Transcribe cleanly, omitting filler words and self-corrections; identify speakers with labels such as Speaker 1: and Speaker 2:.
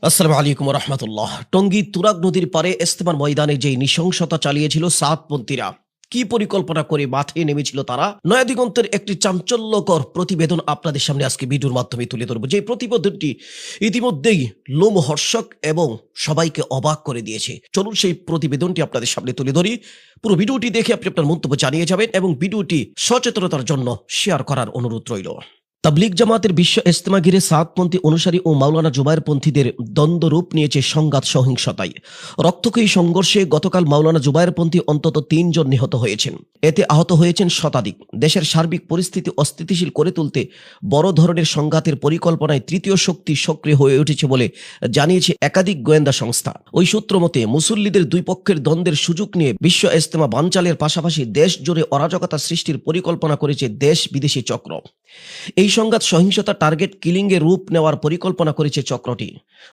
Speaker 1: আসসালামু আলাইকুম রহমতুল্লাহ। টঙ্গী তুরাগ নদীর পারে ইস্তেমার ময়দানে যে নৃশংসতা চালিয়েছিল সাতপন্থীরা, কি পরিকল্পনা করে মাঠে নেমেছিল তারা, নয়া দিগন্তের একটি চাঞ্চল্যকর প্রতিবেদন আপনাদের সামনে আজকে ভিডিওর মাধ্যমে তুলে ধরবো। যে প্রতিবেদনটি ইতিমধ্যেই লোমহর্ষক এবং সবাইকে অবাক করে দিয়েছে। চলুন সেই প্রতিবেদনটি আপনাদের সামনে তুলে ধরি। পুরো ভিডিওটি দেখে আপনি আপনার মন্তব্য জানিয়ে যাবেন এবং ভিডিওটি সচেতনতার জন্য শেয়ার করার অনুরোধ রইল। তাবলিগ জামাতের বিশ্ব ইজতেমা ঘিরে সাতপন্থী অনুসারী ও মাওলানা জুবায়েরপন্থীদের দ্বন্দ্ব রূপ নিয়েছে সংঘাত সহিংসতায়। রক্তক্ষয়ী সংঘর্ষে গতকাল মাওলানা জুবায়েরপন্থী অন্তত ৩ জন নিহত হয়েছেন। এতে আহত হয়েছেন শতাধিক। দেশের সার্বিক পরিস্থিতি অস্থিতিশীল করে তুলতে বড় ধরনের সংঘাতের পরিকল্পনায় তৃতীয় শক্তি সক্রিয় হয়ে উঠেছে বলে জানিয়েছে একাধিক গোয়েন্দা সংস্থা। ওই সূত্র মতে মুসল্লিদের দুই পক্ষের দ্বন্দ্বের সুযোগ নিয়ে বিশ্ব ইজতেমা বানচালের পাশাপাশি দেশ জুড়ে অরাজকতা সৃষ্টির পরিকল্পনা করেছে দেশ বিদেশি চক্র। এই সংঘাত সহিংসতা টার্গেট কিলিংয়ে রূপ নেওয়ার পরিকল্পনা করেছে চক্রটি।